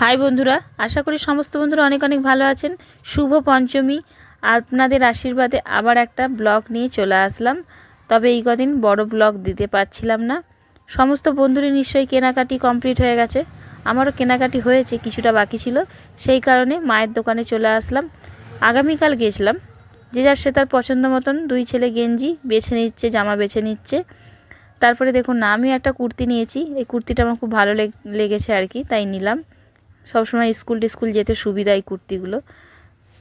High বন্ধুরা, আশা করি সমস্ত বন্ধুরা অনেক অনেক ভালো আছেন। শুভ পঞ্চমী। আপনাদের আশীর্বাদে আবার একটা ব্লগ নিয়ে চলে আসলাম। তবে এই কদিন বড় ব্লগ দিতে পারছিলাম না। সমস্ত বন্ধুরই নিশ্চয়ই কেনাকাটি কমপ্লিট হয়ে গেছে। আমারও কেনাকাটি হয়েছে, কিছুটা বাকি ছিল। সেই কারণে মায়ের দোকানে চলে আসলাম। আগামীকাল গেছিলাম। যে যার সে তার পছন্দ মতন দুই ছেলে গেঞ্জি বেছে নিচ্ছে, জামা বেছে নিচ্ছে। তারপরে দেখুন না, আমি একটা কুর্তি নিয়েছি। এই কুর্তিটা আমার খুব ভালো লেগেছে আর কি, তাই নিলাম। সবসময় স্কুল যেতে সুবিধা এই কুর্তিগুলো।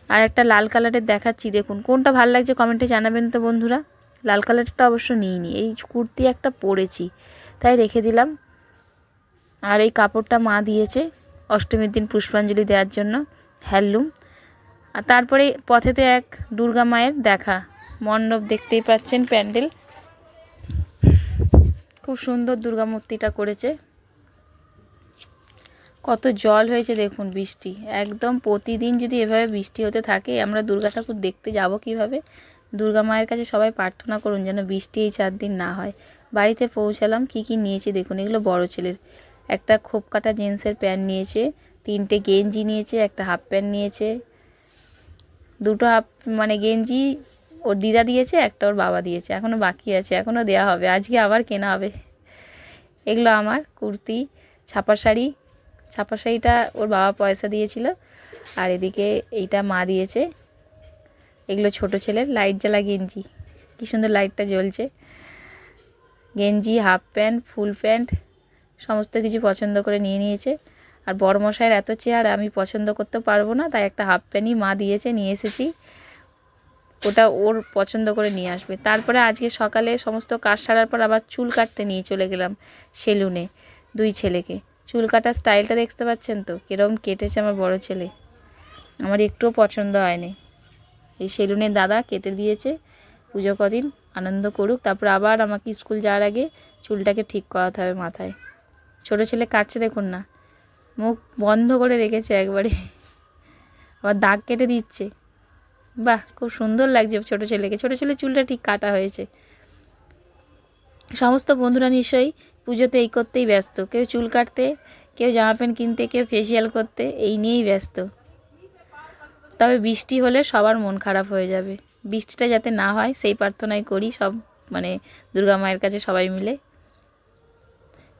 আর একটা লাল কালারের দেখাচ্ছি, দেখুন কোনটা ভালো লাগছে কমেন্টে জানাবেন তো বন্ধুরা। লাল কালারটা অবশ্য নিইনি, এই কুর্তি একটা পরেছি তাই রেখে দিলাম। আর এই কাপড়টা মা দিয়েছে অষ্টমীর দিন পুষ্পাঞ্জলি দেওয়ার জন্য, হ্যান্ডলুম। আর তারপরে পথেতে এক দুর্গা মায়ের দেখা, মণ্ডপ দেখতেই পাচ্ছেন, প্যান্ডেল খুব সুন্দর দুর্গা মূর্তিটা করেছে। কত জল হয়েছে দেখুন, বৃষ্টি একদম। প্রতিদিন যদি এভাবে বৃষ্টি হতে থাকে আমরা দুর্গা ঠাকুর দেখতে যাব কিভাবে? দুর্গা মায়ের কাছে সবাই প্রার্থনা করুন যেন বৃষ্টি এই 4 দিন না হয়। বাড়িতে পৌঁছালাম, কি কি নিয়েছি দেখুন। এগুলো বড় ছেলের, একটা খোপ কাটা জিন্সের প্যান্ট নিয়েছে, 3টে গেঞ্জি নিয়েছে, একটা হাফ প্যান্ট নিয়েছে, 2টো হাফ মানে গেঞ্জি ওর দিদা দিয়েছে, একটা ওর বাবা দিয়েছে, এখনও বাকি আছে, এখনও দেওয়া হবে, আজকে আবার কেনা হবে। এগুলো আমার কুর্তি, ছাপা শাড়িটা ওর বাবা পয়সা দিয়েছিল। আর এদিকে এইটা মা দিয়েছে। এগুলো ছোট ছেলের লাইট জ্বালা গেঞ্জি, কী সুন্দর লাইটটা জ্বলছে। গেঞ্জি, হাফ প্যান্ট, ফুল প্যান্ট সমস্ত কিছু পছন্দ করে নিয়ে নিয়েছে। আর বড়মশাইয়ের এত চেয়ার, আমি পছন্দ করতে পারবো না, তাই একটা হাফ প্যান্টই মা দিয়েছে, নিয়ে এসেছি। ওটা ওর পছন্দ করে নিয়ে আসবে। তারপরে আজকে সকালে সমস্ত কাজ সারার পর আবার চুল কাটতে নিয়ে চলে গেলাম সেলুনে, দুই ছেলেকে। চুল কাটার স্টাইলটা দেখতে পাচ্ছেন তো, কীরকম কেটেছে আমার বড় ছেলে, আমার একটুও পছন্দ হয়নি। এই সেলুনের দাদা কেটে দিয়েছে। পুজো কদিন আনন্দ করুক, তারপর আবার আমাকে স্কুল যাওয়ার আগে চুলটাকে ঠিক করাতে হবে মাথায়। ছোটো ছেলে কাটছে দেখুন না, মুখ বন্ধ করে রেখেছে একবারে, আবার দাগ কেটে দিচ্ছে। বাহ, খুব সুন্দর লাগছে ছোটো ছেলেকে। ছোটো ছেলে চুলটা ঠিক কাটা হয়েছে। সমস্ত বন্ধুরা নিশ্চয়ই পুজোতে এই করতেই ব্যস্ত, কেউ চুল কাটতে, কেউ জামা প্যান্ট কিনতে, কেউ ফেসিয়াল করতে, এই নিয়েই ব্যস্ত। তবে বৃষ্টি হলে সবার মন খারাপ হয়ে যাবে। বৃষ্টিটা যাতে না হয় সেই প্রার্থনাই করি সব, মানে দুর্গা মায়ের কাছে সবাই মিলে।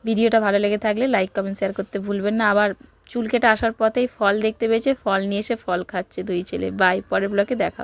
ভিডিওটা ভালো লেগে থাকলে লাইক কমেন্ট শেয়ার করতে ভুলবেন না। আবার চুল কেটে আসার পথেই ফল দেখতে পেয়েছে, ফল নিয়ে এসে ফল খাচ্ছে দুই ছেলে। বাই, পরের ব্লগে দেখা হবে।